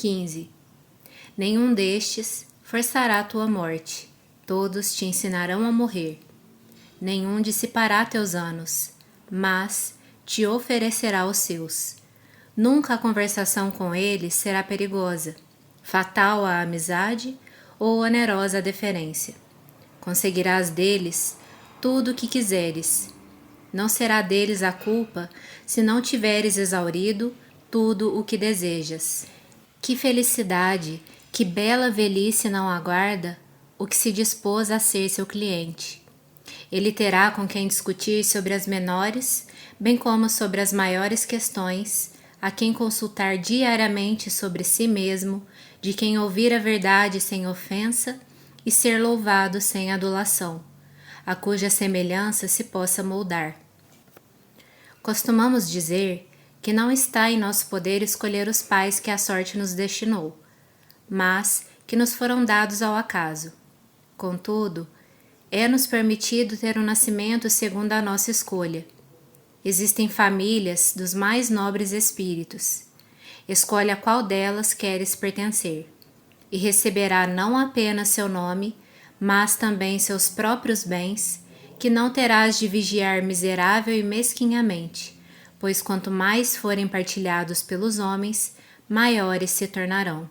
15. Nenhum destes forçará tua morte, todos te ensinarão a morrer. Nenhum dissipará teus anos, mas te oferecerá os seus. Nunca a conversação com eles será perigosa, fatal a amizade ou onerosa a deferência. Conseguirás deles tudo o que quiseres. Não será deles a culpa se não tiveres exaurido tudo o que desejas. Que felicidade, que bela velhice não aguarda o que se dispôs a ser seu cliente. Ele terá com quem discutir sobre as menores, bem como sobre as maiores questões, a quem consultar diariamente sobre si mesmo, de quem ouvir a verdade sem ofensa e ser louvado sem adulação, a cuja semelhança se possa moldar. Costumamos dizer que não está em nosso poder escolher os pais que a sorte nos destinou, mas que nos foram dados ao acaso. Contudo, é-nos permitido ter um nascimento segundo a nossa escolha. Existem famílias dos mais nobres espíritos. Escolhe a qual delas queres pertencer, e receberá não apenas seu nome, mas também seus próprios bens, que não terás de vigiar miserável e mesquinhamente, pois quanto mais forem partilhados pelos homens, maiores se tornarão.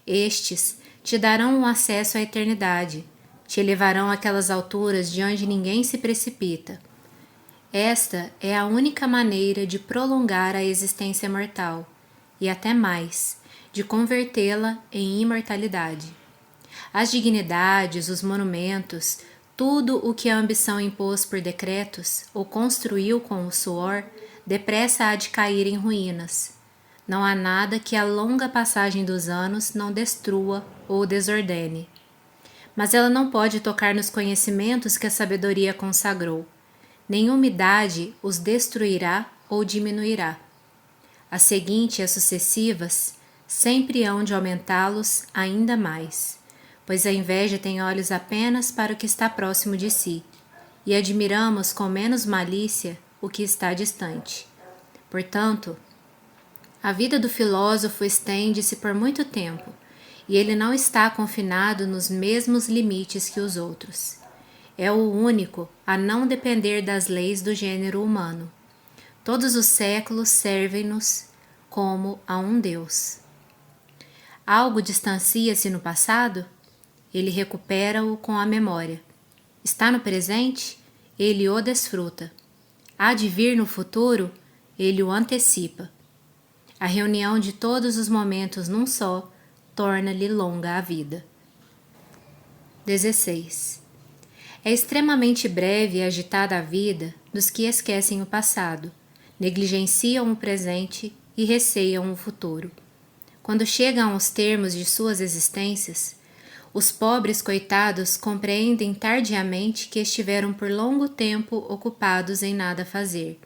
Estes te darão um acesso à eternidade, te elevarão àquelas alturas de onde ninguém se precipita. Esta é a única maneira de prolongar a existência mortal, e até mais, de convertê-la em imortalidade. As dignidades, os monumentos, tudo o que a ambição impôs por decretos ou construiu com o suor, depressa há de cair em ruínas. Não há nada que a longa passagem dos anos não destrua ou desordene. Mas ela não pode tocar nos conhecimentos que a sabedoria consagrou. Nenhuma idade os destruirá ou diminuirá. A seguinte e as sucessivas sempre hão de aumentá-los ainda mais, pois a inveja tem olhos apenas para o que está próximo de si, e admiramos com menos malícia o que está distante. Portanto, a vida do filósofo estende-se por muito tempo, e ele não está confinado nos mesmos limites que os outros. É o único a não depender das leis do gênero humano. Todos os séculos servem-nos como a um Deus. Algo distancia-se no passado? Ele recupera-o com a memória. Está no presente? Ele o desfruta. Há de vir no futuro? Ele o antecipa. A reunião de todos os momentos num só torna-lhe longa a vida. 16. É extremamente breve e agitada a vida dos que esquecem o passado, negligenciam o presente e receiam o futuro. Quando chegam aos termos de suas existências, os pobres coitados compreendem tardiamente que estiveram por longo tempo ocupados em nada fazer.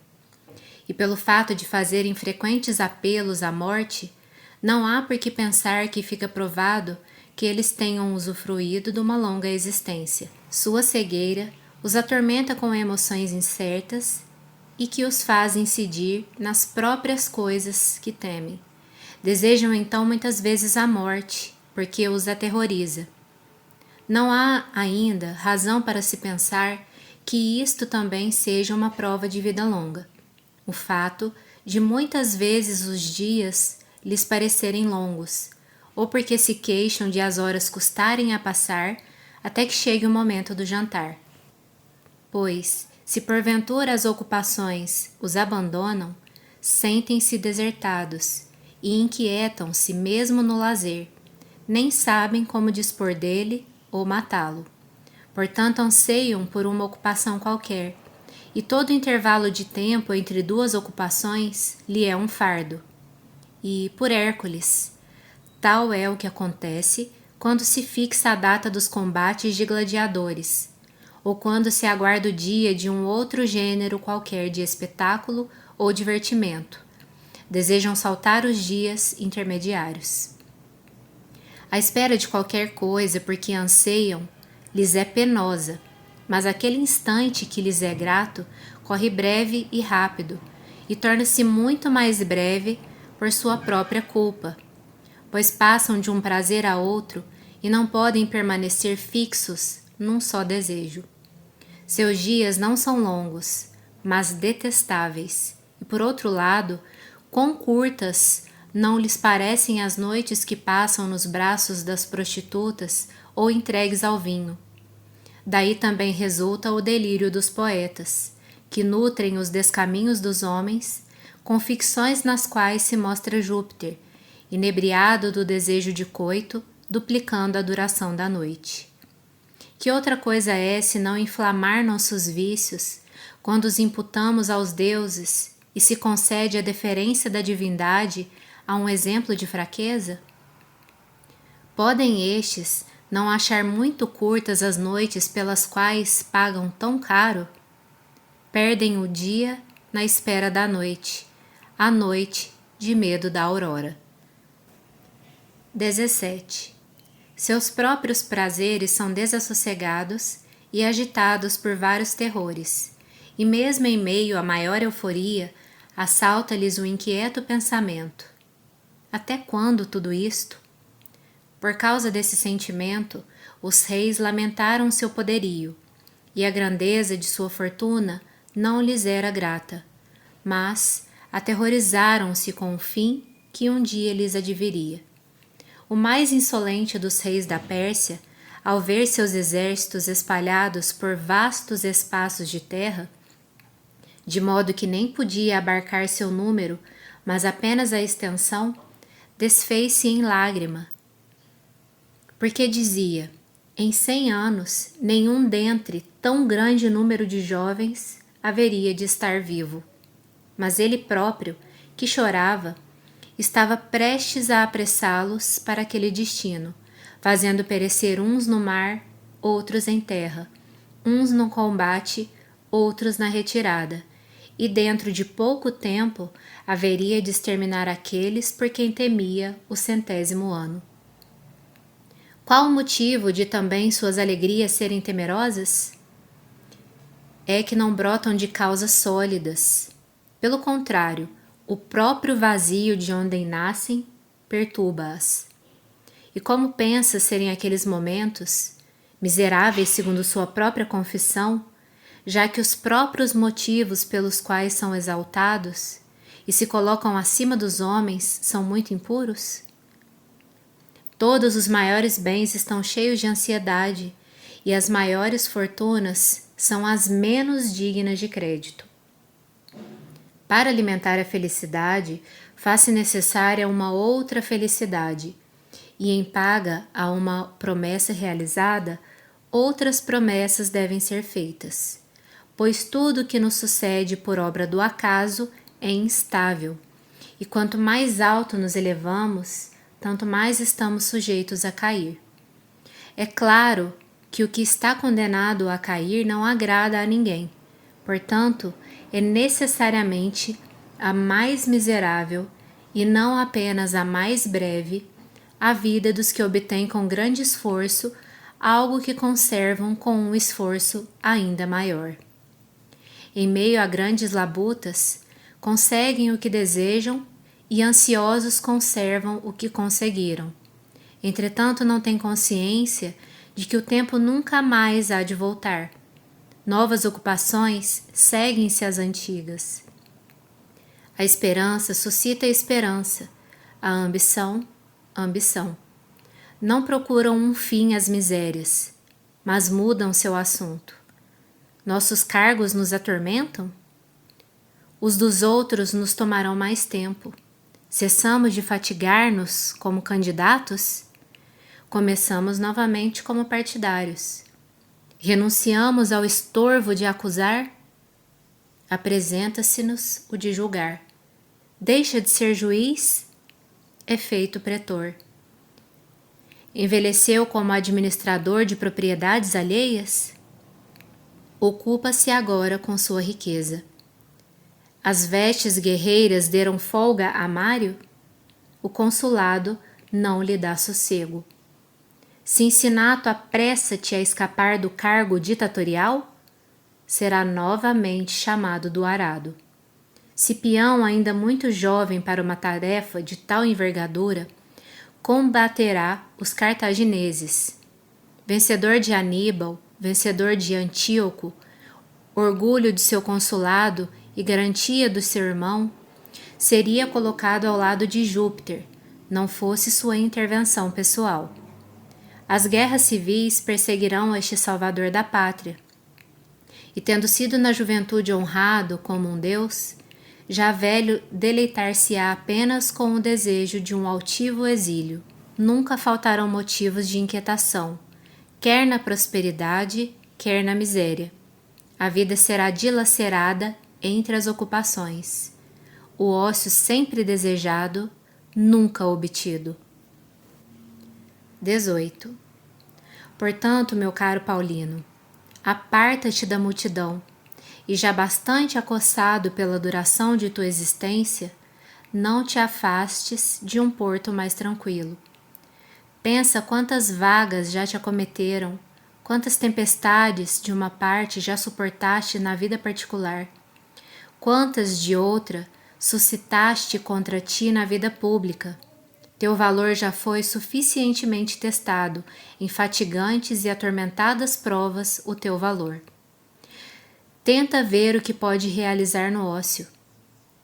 E pelo fato de fazerem frequentes apelos à morte, não há por que pensar que fica provado que eles tenham usufruído de uma longa existência. Sua cegueira os atormenta com emoções incertas e que os faz incidir nas próprias coisas que temem. Desejam então muitas vezes a morte, porque os aterroriza. Não há ainda razão para se pensar que isto também seja uma prova de vida longa. O fato de muitas vezes os dias lhes parecerem longos, ou porque se queixam de as horas custarem a passar até que chegue o momento do jantar. Pois, se porventura as ocupações os abandonam, sentem-se desertados e inquietam-se mesmo no lazer, nem sabem como dispor dele ou matá-lo. Portanto, anseiam por uma ocupação qualquer, e todo intervalo de tempo entre duas ocupações lhe é um fardo. E, por Hércules, tal é o que acontece quando se fixa a data dos combates de gladiadores, ou quando se aguarda o dia de um outro gênero qualquer de espetáculo ou divertimento. Desejam saltar os dias intermediários. A espera de qualquer coisa porque anseiam lhes é penosa, mas aquele instante que lhes é grato corre breve e rápido, e torna-se muito mais breve por sua própria culpa, pois passam de um prazer a outro e não podem permanecer fixos num só desejo. Seus dias não são longos, mas detestáveis, e por outro lado, quão curtas não lhes parecem as noites que passam nos braços das prostitutas ou entregues ao vinho. Daí também resulta o delírio dos poetas, que nutrem os descaminhos dos homens com ficções nas quais se mostra Júpiter, inebriado do desejo de coito, duplicando a duração da noite. Que outra coisa é senão inflamar nossos vícios quando os imputamos aos deuses e se concede a deferência da divindade a um exemplo de fraqueza? Podem estes não achar muito curtas as noites pelas quais pagam tão caro? Perdem o dia na espera da noite, a noite de medo da aurora. 17. Seus próprios prazeres são desassossegados e agitados por vários terrores, e mesmo em meio à maior euforia, assalta-lhes o inquieto pensamento: até quando tudo isto? Por causa desse sentimento, os reis lamentaram seu poderio, e a grandeza de sua fortuna não lhes era grata, mas aterrorizaram-se com o fim que um dia lhes adviria. O mais insolente dos reis da Pérsia, ao ver seus exércitos espalhados por vastos espaços de terra, de modo que nem podia abarcar seu número, mas apenas a extensão, desfez-se em lágrima, porque dizia: em 100 anos, nenhum dentre tão grande número de jovens haveria de estar vivo. Mas ele próprio, que chorava, estava prestes a apressá-los para aquele destino, fazendo perecer uns no mar, outros em terra, uns no combate, outros na retirada, e dentro de pouco tempo haveria de exterminar aqueles por quem temia o 100º ano. Qual o motivo de também suas alegrias serem temerosas? É que não brotam de causas sólidas. Pelo contrário, o próprio vazio de onde nascem perturba-as. E como pensa serem aqueles momentos, miseráveis segundo sua própria confissão, já que os próprios motivos pelos quais são exaltados e se colocam acima dos homens são muito impuros? Todos os maiores bens estão cheios de ansiedade, e as maiores fortunas são as menos dignas de crédito. Para alimentar a felicidade, faz-se necessária uma outra felicidade, e em paga a uma promessa realizada, outras promessas devem ser feitas, pois tudo que nos sucede por obra do acaso é instável, e quanto mais alto nos elevamos, tanto mais estamos sujeitos a cair. É claro que o que está condenado a cair não agrada a ninguém, portanto, é necessariamente a mais miserável, e não apenas a mais breve, a vida dos que obtêm com grande esforço algo que conservam com um esforço ainda maior. Em meio a grandes labutas, conseguem o que desejam e ansiosos conservam o que conseguiram. Entretanto, não têm consciência de que o tempo nunca mais há de voltar. Novas ocupações seguem-se às antigas. A esperança suscita esperança, a ambição, ambição. Não procuram um fim às misérias, mas mudam seu assunto. Nossos cargos nos atormentam? Os dos outros nos tomarão mais tempo. Cessamos de fatigar-nos como candidatos? Começamos novamente como partidários. Renunciamos ao estorvo de acusar? Apresenta-se-nos o de julgar. Deixa de ser juiz? É feito pretor. Envelheceu como administrador de propriedades alheias? Ocupa-se agora com sua riqueza. As vestes guerreiras deram folga a Mário? O consulado não lhe dá sossego. Cincinato apressa-te a escapar do cargo ditatorial? Será novamente chamado do arado. Cipião, ainda muito jovem para uma tarefa de tal envergadura, combaterá os cartagineses. Vencedor de Aníbal, vencedor de Antíoco, orgulho de seu consulado e garantia do seu irmão, seria colocado ao lado de Júpiter, não fosse sua intervenção pessoal. As guerras civis perseguirão este salvador da pátria. E tendo sido na juventude honrado como um deus, já velho deleitar-se-á apenas com o desejo de um altivo exílio. Nunca faltarão motivos de inquietação, quer na prosperidade, quer na miséria. A vida será dilacerada entre as ocupações. O ócio sempre desejado, nunca obtido. 18. Portanto, meu caro Paulino, aparta-te da multidão, e já bastante acossado pela duração de tua existência, não te afastes de um porto mais tranquilo. Pensa quantas vagas já te acometeram, quantas tempestades de uma parte já suportaste na vida particular, quantas de outra suscitaste contra ti na vida pública. Teu valor já foi suficientemente testado em fatigantes e atormentadas provas o teu valor. Tenta ver o que pode realizar no ócio.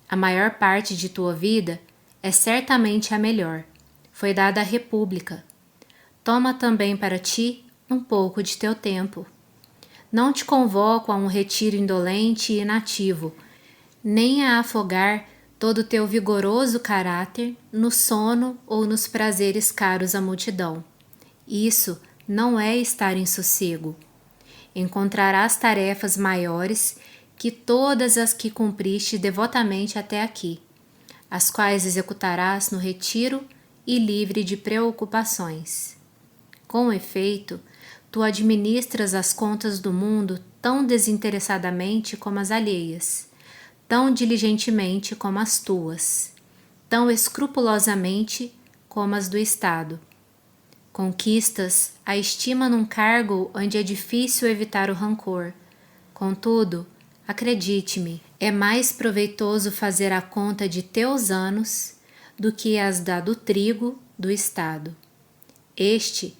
A maior parte de tua vida é certamente a melhor. Foi dada à República. Toma também para ti um pouco de teu tempo. Não te convoco a um retiro indolente e inativo, nem a afogar todo o teu vigoroso caráter no sono ou nos prazeres caros à multidão. Isso não é estar em sossego. Encontrarás tarefas maiores que todas as que cumpriste devotamente até aqui, as quais executarás no retiro e livre de preocupações. Com efeito, tu administras as contas do mundo tão desinteressadamente como as alheias, tão diligentemente como as tuas, tão escrupulosamente como as do Estado. Conquistas a estima num cargo onde é difícil evitar o rancor. Contudo, acredite-me, é mais proveitoso fazer a conta de teus anos do que as do trigo do Estado. Este,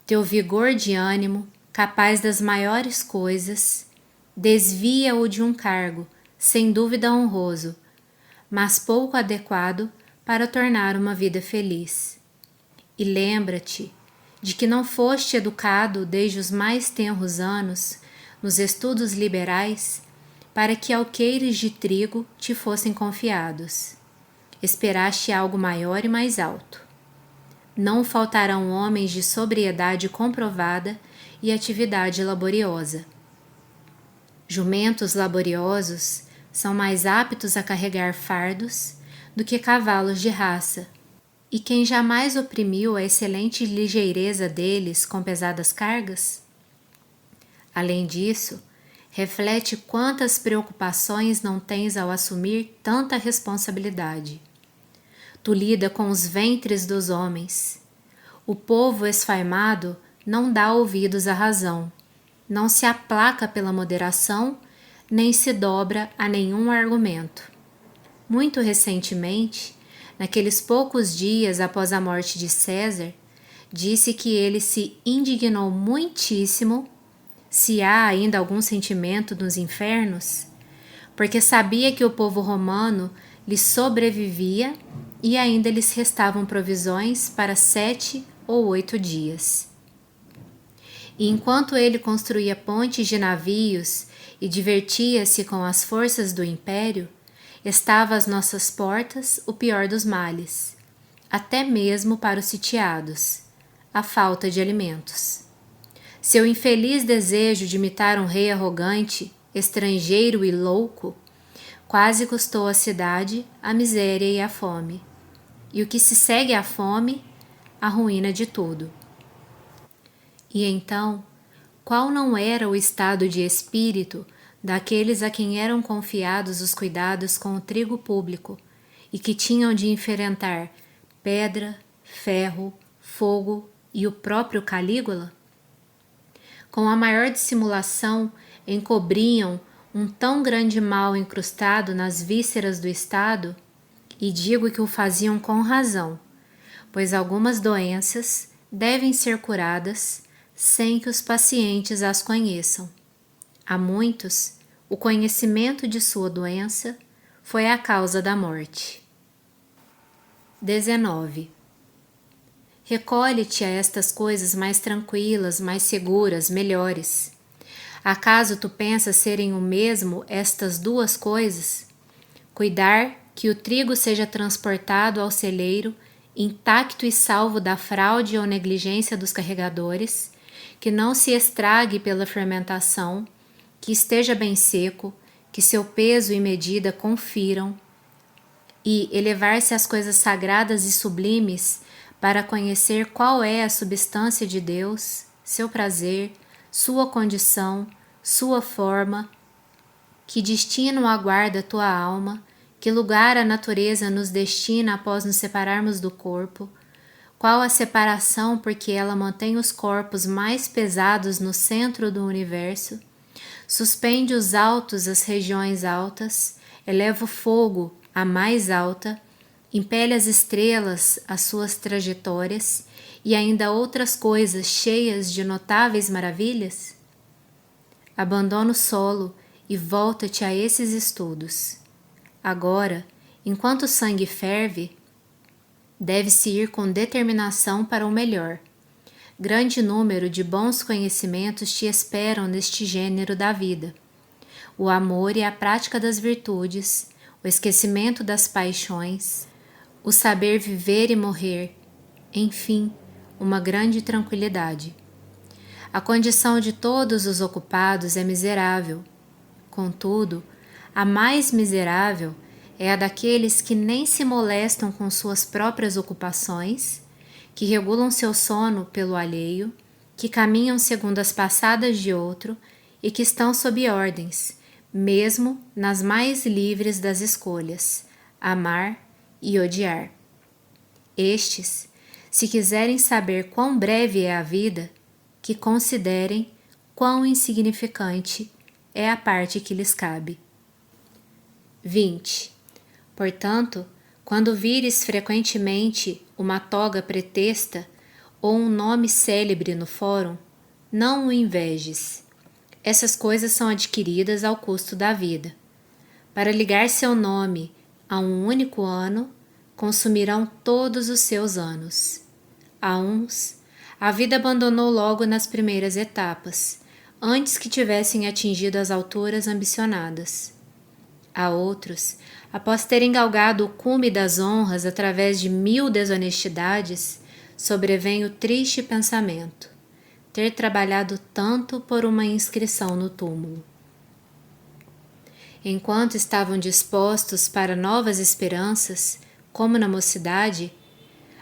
teu vigor de ânimo, capaz das maiores coisas, desvia-o de um cargo, sem dúvida honroso, mas pouco adequado para tornar uma vida feliz. E lembra-te de que não foste educado desde os mais tenros anos nos estudos liberais para que alqueires de trigo te fossem confiados. Esperaste algo maior e mais alto. Não faltarão homens de sobriedade comprovada e atividade laboriosa. Jumentos laboriosos são mais aptos a carregar fardos do que cavalos de raça, e quem jamais oprimiu a excelente ligeireza deles com pesadas cargas? Além disso, reflete quantas preocupações não tens ao assumir tanta responsabilidade. Tu lida com os ventres dos homens. O povo esfaimado não dá ouvidos à razão, não se aplaca pela moderação, nem se dobra a nenhum argumento. Muito recentemente, naqueles poucos dias após a morte de César, disse que ele se indignou muitíssimo, se há ainda algum sentimento nos infernos, porque sabia que o povo romano lhe sobrevivia e ainda lhes restavam provisões para 7 ou 8 dias. E enquanto ele construía pontes de navios e divertia-se com as forças do império, estava às nossas portas o pior dos males, até mesmo para os sitiados, a falta de alimentos. Seu infeliz desejo de imitar um rei arrogante, estrangeiro e louco, quase custou à cidade a miséria e a fome. E o que se segue à fome, a ruína de tudo. E então, qual não era o estado de espírito daqueles a quem eram confiados os cuidados com o trigo público e que tinham de enfrentar pedra, ferro, fogo e o próprio Calígula? Com a maior dissimulação, encobriam um tão grande mal incrustado nas vísceras do Estado, e digo que o faziam com razão, pois algumas doenças devem ser curadas sem que os pacientes as conheçam. A muitos, o conhecimento de sua doença foi a causa da morte. 19. Recolhe-te a estas coisas mais tranquilas, mais seguras, melhores. Acaso tu pensas serem o mesmo estas duas coisas? Cuidar que o trigo seja transportado ao celeiro, intacto e salvo da fraude ou negligência dos carregadores, que não se estrague pela fermentação, que esteja bem seco, que seu peso e medida confiram, e elevar-se às coisas sagradas e sublimes para conhecer qual é a substância de Deus, seu prazer, sua condição, sua forma, que destino aguarda tua alma, que lugar a natureza nos destina após nos separarmos do corpo, qual a separação porque ela mantém os corpos mais pesados no centro do universo, suspende os altos às regiões altas, eleva o fogo à mais alta, impele as estrelas às suas trajetórias e ainda outras coisas cheias de notáveis maravilhas? Abandona o solo e volta-te a esses estudos. Agora, enquanto o sangue ferve, deve-se ir com determinação para o melhor. Grande número de bons conhecimentos te esperam neste gênero da vida. O amor e a prática das virtudes, o esquecimento das paixões, o saber viver e morrer, enfim, uma grande tranquilidade. A condição de todos os ocupados é miserável. Contudo, a mais miserável é a daqueles que nem se molestam com suas próprias ocupações, que regulam seu sono pelo alheio, que caminham segundo as passadas de outro e que estão sob ordens, mesmo nas mais livres das escolhas, amar e odiar. Estes, se quiserem saber quão breve é a vida, que considerem quão insignificante é a parte que lhes cabe. 20. Portanto, quando vires frequentemente uma toga pretexta ou um nome célebre no fórum, não o invejes. Essas coisas são adquiridas ao custo da vida. Para ligar seu nome a um único ano, consumirão todos os seus anos. A uns, a vida abandonou logo nas primeiras etapas, antes que tivessem atingido as alturas ambicionadas. A outros, após terem galgado o cume das honras através de 1000 desonestidades, sobrevém o triste pensamento: ter trabalhado tanto por uma inscrição no túmulo. Enquanto estavam dispostos para novas esperanças, como na mocidade,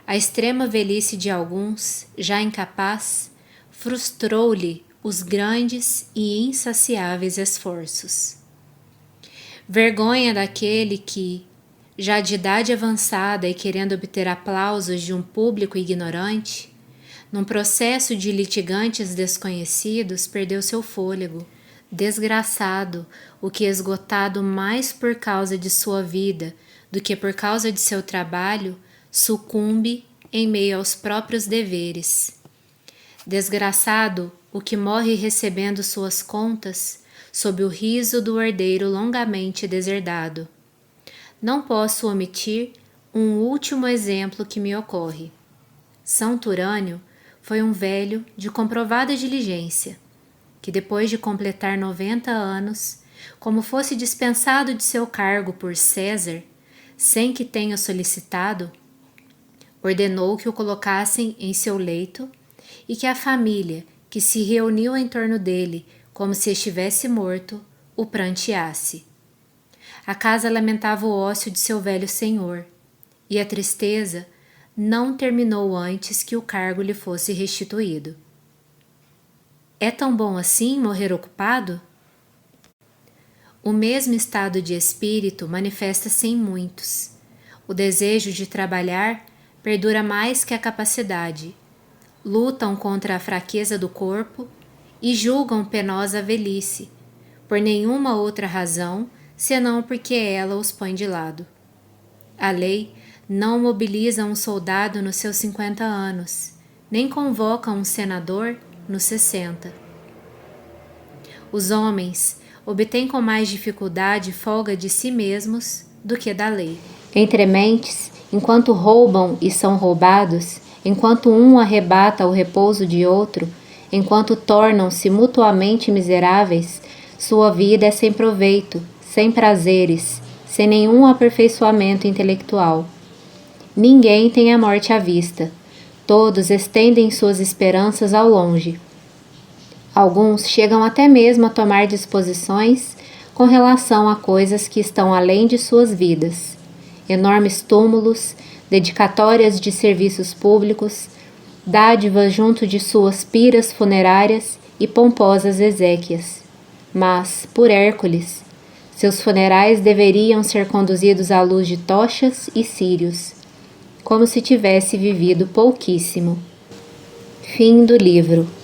a extrema velhice de alguns, já incapaz, frustrou-lhe os grandes e insaciáveis esforços. Vergonha daquele que, já de idade avançada e querendo obter aplausos de um público ignorante, num processo de litigantes desconhecidos, perdeu seu fôlego, desgraçado, o que esgotado mais por causa de sua vida do que por causa de seu trabalho, sucumbe em meio aos próprios deveres. Desgraçado o que morre recebendo suas contas sob o riso do herdeiro longamente deserdado. Não posso omitir um último exemplo que me ocorre. São Turânio foi um velho de comprovada diligência, que depois de completar 90 anos, como fosse dispensado de seu cargo por César, sem que tenha solicitado, ordenou que o colocassem em seu leito e que a família, que se reuniu em torno dele como se estivesse morto, o pranteasse. A casa lamentava o ócio de seu velho senhor, e a tristeza não terminou antes que o cargo lhe fosse restituído. É tão bom assim morrer ocupado? O mesmo estado de espírito manifesta-se em muitos. O desejo de trabalhar perdura mais que a capacidade. Lutam contra a fraqueza do corpo e julgam penosa a velhice, por nenhuma outra razão, senão porque ela os põe de lado. A lei não mobilizam um soldado nos seus 50 anos, nem convocam um senador nos 60. Os homens obtêm com mais dificuldade folga de si mesmos do que da lei. Entre mentes, enquanto roubam e são roubados, enquanto um arrebata o repouso de outro, enquanto tornam-se mutuamente miseráveis, sua vida é sem proveito, sem prazeres, sem nenhum aperfeiçoamento intelectual. Ninguém tem a morte à vista. Todos estendem suas esperanças ao longe. Alguns chegam até mesmo a tomar disposições com relação a coisas que estão além de suas vidas. Enormes túmulos, dedicatórias de serviços públicos, dádivas junto de suas piras funerárias e pomposas exéquias. Mas, por Hércules, seus funerais deveriam ser conduzidos à luz de tochas e círios, como se tivesse vivido pouquíssimo. Fim do livro.